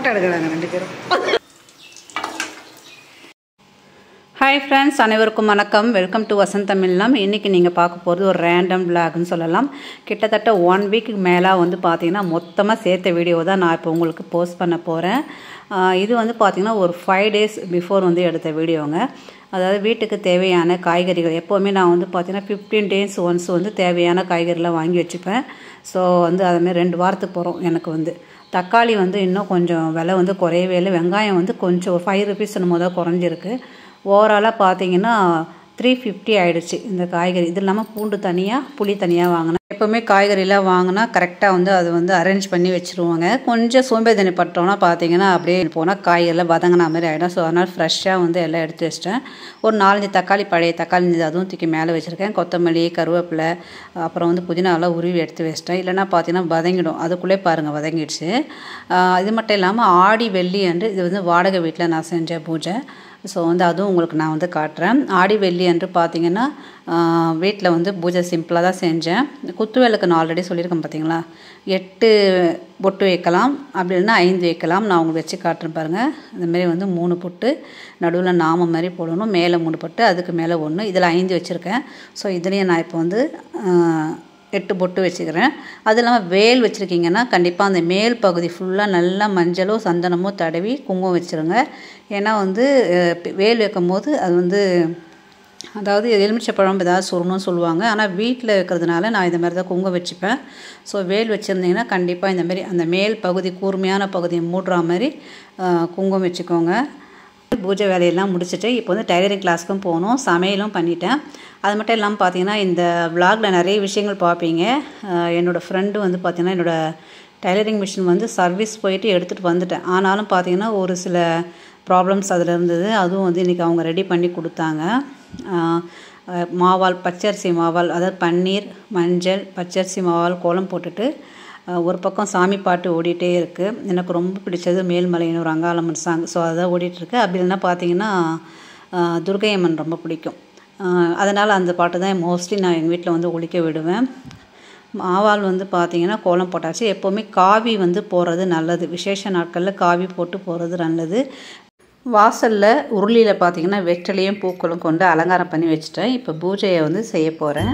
Photo எடுக்கிறாங்க 2 பேரும். Hi friends, அனைவருக்கும் வணக்கம். வெல்கம் டு வசந்த் தமிழ்லாம். இன்றைக்கி நீங்கள் பார்க்க போகிறது ஒரு ரேண்டம் விளாக்னு சொல்லலாம். கிட்டத்தட்ட 1 வீக்கு மேலே வந்து பார்த்திங்கன்னா மொத்தமாக சேர்த்த வீடியோ தான் நான் இப்போ உங்களுக்கு போஸ்ட் பண்ண போகிறேன். இது வந்து பார்த்திங்கன்னா ஒரு 5 days பிஃபோர் வந்து எடுத்த வீடியோங்க. அதாவது வீட்டுக்கு தேவையான காய்கறிகள் எப்போவுமே நான் வந்து பார்த்திங்கன்னா 15 days ஒன்ஸ் வந்து தேவையான காய்கறிலாம் வாங்கி வச்சுப்பேன். ஸோ வந்து அதுமாதிரி 2 வாரத்துக்கு போகிறோம். எனக்கு வந்து தக்காளி வந்து இன்னும் கொஞ்சம் விலை வந்து குறையவே இல்லை. வெங்காயம் வந்து கொஞ்சம் ஒரு 5 rupees என்னமோ தான் குறைஞ்சிருக்கு. ஓவராலாக பார்த்தீங்கன்னா 350 ஆகிடுச்சு இந்த காய்கறி. இது இல்லாமல் பூண்டு தனியாக புளி தனியாக வாங்கினேன். எப்போவுமே காய்கறிலாம் வாங்கினா கரெக்டாக வந்து அது வந்து அரேஞ்ச் பண்ணி வச்சுருவாங்க. கொஞ்சம் சோம்பேறித்தனி பட்டோன்னா பார்த்தீங்கன்னா அப்படியே போனால் காயெல்லாம் வதங்கின மாதிரி ஆகிடும். ஸோ அதனால் ஃப்ரெஷ்ஷாக வந்து எல்லாம் எடுத்து வச்சிட்டேன். ஒரு 4-5 தக்காளி, பழைய தக்காளி இருந்தது, அதுவும் தூக்கி மேலே வச்சுருக்கேன். கொத்தமல்லி, கருவேப்பிலை, அப்புறம் வந்து புதினாலாம் உருவி எடுத்து வச்சிட்டேன். இல்லைனா பார்த்தீங்கன்னா வதங்கிடும். அதுக்குள்ளே பாருங்கள் வதங்கிடுச்சு. இது மட்டும் இல்லாமல் ஆடி வெள்ளி அன்று இது வந்து வாடகை வீட்டில் நான் செஞ்ச பூஜை. ஸோ வந்து அதுவும் உங்களுக்கு நான் வந்து காட்டுறேன். ஆடி வெள்ளி அன்று பார்த்தீங்கன்னா வீட்டில் வந்து பூஜை சிம்பிளாக தான் செஞ்சேன். குத்துவிளக்கு நான் ஆல்ரெடி சொல்லியிருக்கேன் பார்த்தீங்களா, 8 பொட்டு வைக்கலாம், அப்படி இல்லைன்னா 5 வைக்கலாம். நான் உங்களுக்கு வச்சு காட்டுறேன் பாருங்கள். இந்தமாரி வந்து 3 பொட்டு, நடுவில் நாமம் மாதிரி போடணும், மேலே 3 பொட்டு, அதுக்கு மேலே 1, இதில் 5 வச்சுருக்கேன். ஸோ இதுலேயும் நான் இப்போ வந்து 8 பொட்டு வச்சுக்கிறேன். அது இல்லாமல் வேல் வச்சுருக்கீங்கன்னா கண்டிப்பாக அந்த மேல் பகுதி ஃபுல்லாக நல்லா மஞ்சளோ சந்தனமோ தடவி குங்குமம் வச்சுருங்க. ஏன்னா வந்து வேல் வைக்கும் போது அது வந்து அதாவது எலுமிச்சப்பழம் ஏதாவது சொல்லணும்னு சொல்லுவாங்க. ஆனால் வீட்டில் இருக்கிறதுனால நான் இந்த மாதிரி தான் குங்குமம் வச்சுப்பேன். ஸோ வேல் வச்சுருந்தீங்கன்னா கண்டிப்பாக இந்தமாரி அந்த மேல் பகுதி கூர்மையான பகுதியை மூடுற மாதிரி குங்குமம் வச்சுக்கோங்க. பூஜை வேலையெல்லாம் முடிச்சுட்டு இப்போ வந்து டைலரிங் கிளாஸ்க்கும் போகணும். சமையலும் பண்ணிட்டேன். அது மட்டும் இல்லாமல் பார்த்தீங்கன்னா இந்த விளாகில் நிறைய விஷயங்கள் பார்ப்பீங்க. என்னோடய ஃப்ரெண்டு வந்து பார்த்திங்கன்னா என்னோடய டைலரிங் மிஷின் வந்து சர்வீஸ் போயிட்டு எடுத்துகிட்டு வந்துட்டேன். ஆனாலும் பார்த்திங்கன்னா ஒரு சில ப்ராப்ளம்ஸ் அதில் இருந்தது. அதுவும் வந்து இன்றைக்கி அவங்க ரெடி பண்ணி கொடுத்தாங்க. மாவால், பச்சரிசி மாவால், அதாவது பன்னீர், மஞ்சள், பச்சரிசி மாவால் கோலம் போட்டுட்டு ஒரு பக்கம் சாமி பாட்டு ஓடிட்டே இருக்குது. எனக்கு ரொம்ப பிடிச்சது மேல்மலைன்னு ஒரு அங்காளம்மன் சாங். ஸோ அதான் ஓடிட்டுருக்கு. அப்படி இல்லைன்னா பார்த்தீங்கன்னா துர்கை அம்மன் ரொம்ப பிடிக்கும். அதனால் அந்த பாட்டு தான் மோஸ்ட்லி நான் எங்கள் வீட்டில் வந்து ஒலிக்க விடுவேன். மாவால் வந்து பார்த்திங்கன்னா கோலம் போட்டாச்சு. எப்போவுமே காவி வந்து போடுறது நல்லது. விசேஷ நாட்களில் காவி போட்டு போகிறது நல்லது. வாசலில் உருளியில் பார்த்திங்கன்னா வெற்றிலையும் பூக்களும் கொண்டு அலங்காரம் பண்ணி வச்சுட்டேன். இப்போ பூஜையை வந்து செய்ய போகிறேன்.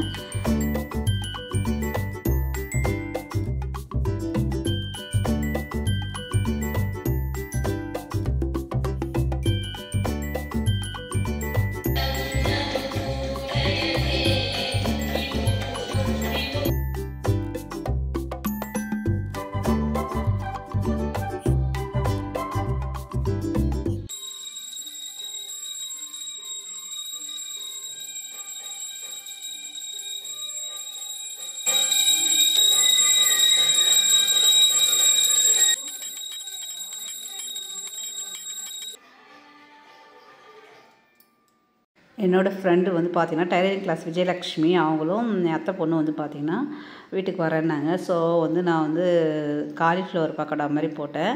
என்னோடய ஃப்ரெண்டு வந்து பார்த்திங்கன்னா டைலரிங் கிளாஸ் விஜயலக்ஷ்மி, அவங்களும் என் அத்தை பொண்ணு வந்து பார்த்திங்கன்னா வீட்டுக்கு வரேன்னாங்க. ஸோ வந்து நான் வந்து காலிஃப்ளவர் பக்கோடா மாதிரி போட்டேன்.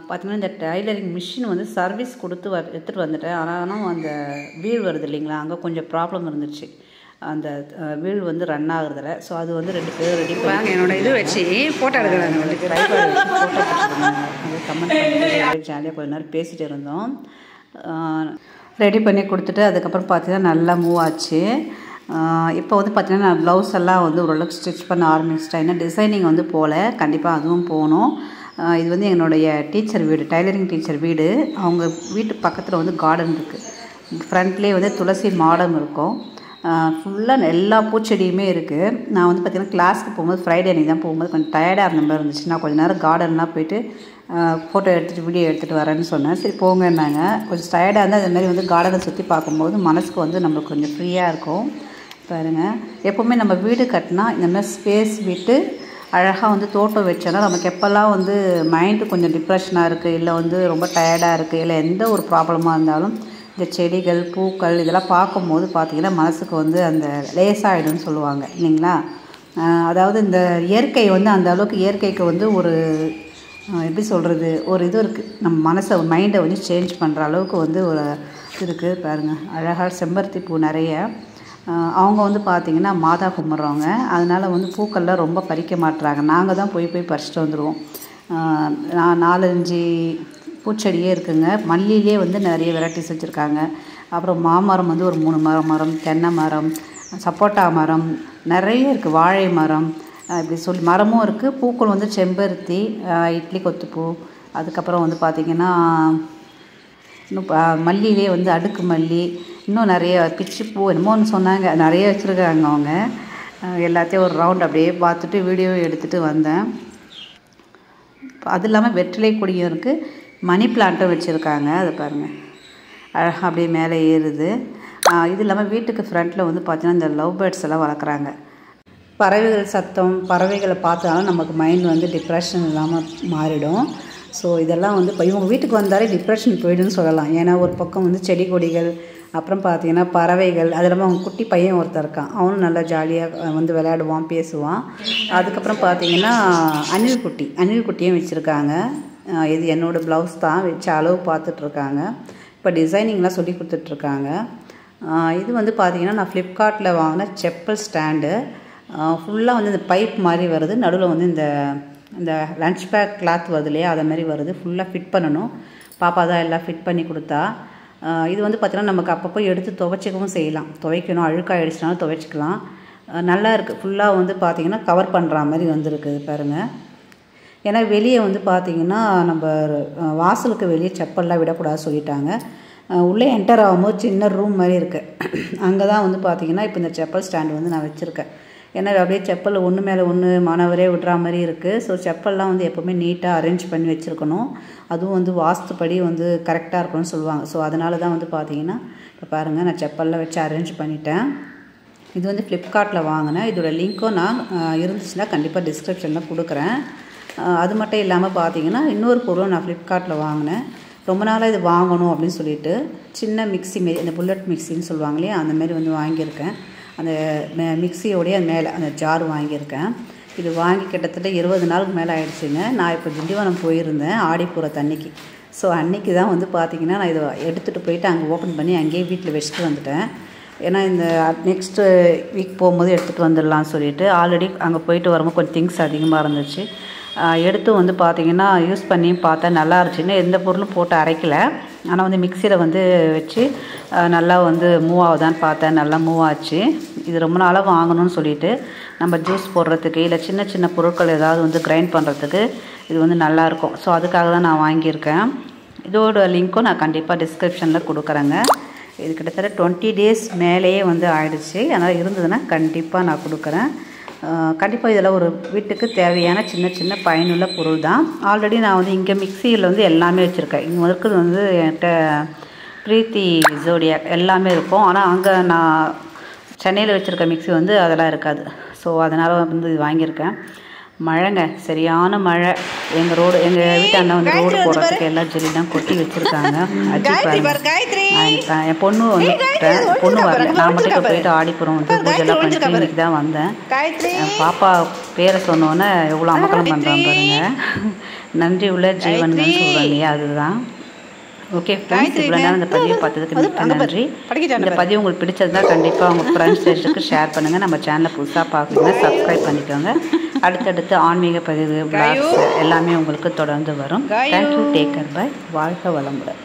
பார்த்திங்கன்னா இந்த டைலரிங் மிஷின் வந்து சர்வீஸ் கொடுத்து எடுத்துகிட்டு வந்துட்டேன். ஆனாலும் அந்த வீல் வருது இல்லைங்களா, அங்கே கொஞ்சம் ப்ராப்ளம் இருந்துச்சு. அந்த வீல் வந்து ரன் ஆகுறதில்ல. ஸோ அது வந்து 2 பேரும் ரெடி பண்ணி என்னோட இது வச்சு ஃபோட்டோ எடுக்கிறாங்க. ட்ரைபாட் வச்சு ஃபோட்டோ போட்டுருந்தாங்க. அது கமெண்ட் பண்ணி ஜாலியாக கொஞ்ச நேரம் பேசிகிட்டு இருந்தோம். ரெடி பண்ணி கொடுத்துட்டு அதுக்கப்புறம் பார்த்தீங்கன்னா நல்லா மூவ் ஆச்சு. இப்போ வந்து பார்த்திங்கன்னா நான் ப்ளவுஸ் எல்லாம் வந்து ஓரளவுக்கு ஸ்டிச் பண்ண ஆரம்பிச்சிட்டேன். ஏன்னா டிசைனிங் வந்து போகல, கண்டிப்பாக அதுவும் போகணும். இது வந்து என்னுடைய டீச்சர் வீடு, டைலரிங் டீச்சர் வீடு. அவங்க வீட்டு பக்கத்தில் வந்து கார்டன் இருக்குது. ஃப்ரண்ட்லேயே வந்து துளசி மாடம் இருக்கும். ஃபுல்லாக எல்லா பூச்செடியுமே இருக்குது. நான் வந்து பார்த்திங்கன்னா கிளாஸ்க்கு போகும்போது ஃப்ரைடே அன்றைக்கி தான் போகும்போது கொஞ்சம் டயர்டாக இருந்த மாதிரி இருந்துச்சு. நான் கொஞ்சம் நேரம் கார்டன்லாம் போயிட்டு ஃபோட்டோ எடுத்துகிட்டு வீடியோ எடுத்துகிட்டு வரேன்னு சொன்னேன். சரி போங்கன்னாங்க. கொஞ்சம் டயர்டாக இருந்தால் அதுமாதிரி வந்து கார்டனை சுற்றி பார்க்கும்போது மனசுக்கு வந்து நம்மளுக்கு கொஞ்சம் ஃப்ரீயாக இருக்கும். பாருங்கள், எப்போவுமே நம்ம வீடு கட்டினா இந்த மாதிரி ஸ்பேஸ் விட்டு அழகாக வந்து தோட்டம் வச்சோன்னா நமக்கு எப்போல்லாம் வந்து மைண்டு கொஞ்சம் டிப்ரெஷனாக இருக்குது, இல்லை வந்து ரொம்ப டயர்டாக இருக்குது, இல்லை எந்த ஒரு ப்ராப்ளமாக இருந்தாலும் இந்த செடிகள், பூக்கள் இதெல்லாம் பார்க்கும்போது பார்த்திங்கன்னா மனசுக்கு வந்து அந்த லேசாகிடும்னு சொல்லுவாங்க இல்லைங்களா. அதாவது இந்த இயற்கை வந்து அந்த அளவுக்கு இயற்கைக்கு வந்து ஒரு எப்படி சொல்கிறது, ஒரு இது இருக்குது. நம்ம மனசை மைண்டை வந்து சேஞ்ச் பண்ணுற அளவுக்கு வந்து ஒரு இருக்குது. பாருங்கள், அழகாக செம்பருத்தி பூ நிறைய. அவங்க வந்து பார்த்திங்கன்னா மாதா கும்பிட்றவங்க. அதனால் வந்து பூக்கள்லாம் ரொம்ப பறிக்க மாட்டுறாங்க. நாங்கள் தான் போய் பறிச்சுட்டு வந்துடுவோம். 4-5 பூச்செடியே இருக்குங்க. மல்லியிலே வந்து நிறைய வெரைட்டிஸ் வச்சுருக்காங்க. அப்புறம் மாமரம் வந்து ஒரு 3 மரம், தென்னை மரம், சப்போட்டா மரம் நிறைய இருக்குது. வாழை மரம் இப்படி சொல்லி மரமும் இருக்குது. பூக்கள் வந்து செம்பருத்தி, இட்லி கொத்துப்பூ, அதுக்கப்புறம் வந்து பார்த்திங்கன்னா இன்னும் மல்லியிலே வந்து அடுக்கு மல்லி, இன்னும் நிறைய பிச்சிப்பூ என்னமோன்னு சொன்னாங்க. நிறைய வச்சுருக்காங்க அவங்க. எல்லாத்தையும் ஒரு ரவுண்ட் அப்படியே பார்த்துட்டு வீடியோ எடுத்துகிட்டு வந்தேன். அது இல்லாமல் வெற்றிலை கொடியும் இருக்குது. மணி பிளான்ட்டும் வச்சுருக்காங்க. அதை பாருங்கள், அழகாக அப்படியே மேலே ஏறுது. இது இல்லாமல் வீட்டுக்கு ஃப்ரண்ட்டில் வந்து பார்த்திங்கன்னா இந்த லவ் பேர்ட்ஸ் எல்லாம் வளர்க்குறாங்க. பறவைகள் சத்தம், பறவைகளை பார்த்தாலும் நமக்கு மைண்ட் வந்து டிப்ரெஷன் இல்லாமல் மாறிடும். ஸோ இதெல்லாம் வந்து இப்போ இவங்க வீட்டுக்கு வந்தாலே டிப்ரெஷன் போய்டுன்னு சொல்லலாம். ஏன்னா ஒரு பக்கம் வந்து செடி கொடிகள், அப்புறம் பார்த்திங்கன்னா பறவைகள், அது இல்லாமல் அவங்க குட்டி பையன் ஒருத்தர் இருக்கான். அவனும் நல்லா ஜாலியாக வந்து விளையாடுவான், பேசுவான். அதுக்கப்புறம் பார்த்திங்கன்னா அணில் குட்டியும் வச்சுருக்காங்க. இது என்னோடய ப்ளவுஸ் தான் வச்சு அளவு பார்த்துட்ருக்காங்க. இப்போ டிசைனிங்லாம் சொல்லி கொடுத்துட்ருக்காங்க. இது வந்து பார்த்திங்கன்னா நான் ஃப்ளிப்கார்ட்டில் வாங்கின செப்பல் ஸ்டாண்டு. ஃபுல்லாக வந்து இந்த பைப் மாதிரி வருது. நடுவில் வந்து இந்த லன்ச் பேக் கிளாத் வருது இல்லையா, அதை மாதிரி வருது. ஃபுல்லாக ஃபிட் பண்ணணும். பாப்பா தான் எல்லாம் ஃபிட் பண்ணி கொடுத்தா. இது வந்து பார்த்திங்கன்னா நமக்கு அப்பப்போ எடுத்து துவைச்சிக்கவும் செய்யலாம். துவைக்கணும், அழுக்காகிடுச்சுனாலும் துவைச்சிக்கலாம். நல்லா இருக்குது. ஃபுல்லாக வந்து பார்த்திங்கன்னா கவர் பண்ணுற மாதிரி வந்துருக்குது பாருங்கள். ஏன்னா வெளியே வந்து பார்த்திங்கன்னா நம்ம வாசலுக்கு வெளியே செப்பல்லாம் விடக்கூடாது சொல்லிட்டாங்க. உள்ளே என்டர் ஆகும்போது சின்ன ரூம் மாதிரி இருக்குது. அங்கே தான் வந்து பார்த்திங்கன்னா இப்போ இந்த செப்பல் ஸ்டாண்டு வந்து நான் வச்சுருக்கேன். ஏன்னா அப்படியே செப்பல் ஒன்று மேலே ஒன்று மாணவரே விடுற மாதிரி இருக்குது. ஸோ செப்பல்லாம் வந்து எப்போவுமே நீட்டாக அரேஞ்ச் பண்ணி வச்சுருக்கணும். அதுவும் வந்து வாஸ்துப்படி வந்து கரெக்டாக இருக்கணும்னு சொல்லுவாங்க. ஸோ அதனால தான் வந்து பார்த்திங்கன்னா இப்போ பாருங்கள், நான் செப்பல்லாம் வச்சு அரேஞ்ச் பண்ணிட்டேன். இது வந்து ஃப்ளிப்கார்ட்டில் வாங்கினேன். இதோட லிங்க்கும் நான் இருந்துச்சுன்னா கண்டிப்பாக டிஸ்கிரிப்ஷனில் கொடுக்குறேன். அது மட்டும் இல்லாமல் பார்த்திங்கன்னா இன்னொரு பொருளும் நான் ஃப்ளிப்கார்ட்டில் வாங்கினேன். ரொம்ப நாளாக இது வாங்கணும் அப்படின்னு சொல்லிட்டு சின்ன மிக்சி மாரி, இந்த புல்லட் மிக்சின்னு சொல்லுவாங்க இல்லையா, அந்தமாரி வந்து வாங்கியிருக்கேன். அந்த மிக்சியோடைய மேலே அந்த ஜார் வாங்கியிருக்கேன். இது வாங்கி கிட்டத்தட்ட 20 நாளுக்கு மேலே ஆகிடுச்சுங்க. நான் இப்போ திண்டிவனம் போயிருந்தேன் ஆடிப்பூர தண்ணிக்கு. ஸோ அன்றைக்கி தான் வந்து பார்த்திங்கன்னா நான் இதை எடுத்துகிட்டு போயிட்டு அங்கே ஓப்பன் பண்ணி அங்கேயே வீட்டில் வச்சுட்டு வந்துட்டேன். ஏன்னா இந்த நெக்ஸ்ட்டு வீக் போகும்போது எடுத்துகிட்டு வந்துடலான்னு சொல்லிவிட்டு, ஆல்ரெடி அங்கே போயிட்டு வரும்போது கொஞ்சம் திங்ஸ் அதிகமாக இருந்துச்சு. எடுத்து வந்து பார்த்திங்கன்னா யூஸ் பண்ணி பார்த்தா நல்லா இருந்துச்சுன்னு எந்த பொருளும் போட்டு அரைக்கலை. ஆனால் வந்து மிக்சியில் வந்து வச்சு நல்லா வந்து மூவ் ஆகுதான்னு பார்த்தேன். நல்லா மூவ் ஆச்சு. இது ரொம்ப நாளாக வாங்கணும்னு சொல்லிட்டு நம்ம ஜூஸ் போடுறதுக்கு இல்லை சின்ன சின்ன பொருட்கள் ஏதாவது வந்து கிரைண்ட் பண்ணுறதுக்கு இது வந்து நல்லாயிருக்கும். ஸோ அதுக்காக தான் நான் வாங்கியிருக்கேன். இதோட லிங்க்கும் நான் கண்டிப்பாக டிஸ்கிரிப்ஷனில் கொடுக்குறேங்க. இது கிட்டத்தட்ட 20 டேஸ் மேலேயே வந்து ஆயிடுச்சு. அதனால் இருந்ததுன்னா கண்டிப்பாக நான் கொடுக்குறேன். கண்டிப்பாக இதெல்லாம் ஒரு வீட்டுக்கு தேவையான சின்ன சின்ன பயனுள்ள பொருள் தான். ஆல்ரெடி நான் வந்து இங்கே மிக்சியில் வந்து எல்லாமே வச்சுருக்கேன். இங்கே இருக்கிறது வந்து என்கிட்ட பிரீத்தி ஜோடியாக் எல்லாமே இருக்கும். ஆனால் அங்கே நான் சென்னையில் வச்சுருக்க மிக்சி வந்து அதெல்லாம் இருக்காது. ஸோ அதனால் வந்து இது வாங்கியிருக்கேன். மழைங்க, சரியான மழை. எங்கள் வீட்டாண்ட வந்து ரோடு போடுறதுக்கு எல்லாம் ஜெல்லிலாம் கொட்டி வச்சுருக்காங்க. என் பொண்ணு வந்து பொண்ணு வரல, நான் மட்டும் இப்போ போயிட்டு ஆடிப்புறம் வந்து பூஜைலாம் பண்ணிட்டு இன்னைக்கு தான் வந்தேன். என் பாப்பா பேரை சொன்னோன்னே எவ்வளோ அமக்கலம் பண்ணுறான் பாருங்க. நன்றி உள்ள ஜீவன்கள்னு சொல்கிறேன் இல்லையா, அதுதான். ஓகே ஃப்ரெண்ட்ஸ், இவ்வளோ நேரம் இந்த பதிவை பார்த்ததுக்கு மிக்க நன்றி. இந்த பதிவு உங்களுக்கு பிடிச்சதுன்னா கண்டிப்பாக உங்கள் ஃப்ரெண்ட்ஸுக்கு ஷேர் பண்ணுங்கள். நம்ம சேனலை புதுசாக பார்க்குறீங்க, சப்ஸ்கிரைப் பண்ணிக்கோங்க. அடுத்தடுத்து ஆன்மீக பதிவு, பிளாக்ஸ் எல்லாமே உங்களுக்கு தொடர்ந்து வரும். Thank you, take care, bye. வாழ்க வளமுடன்.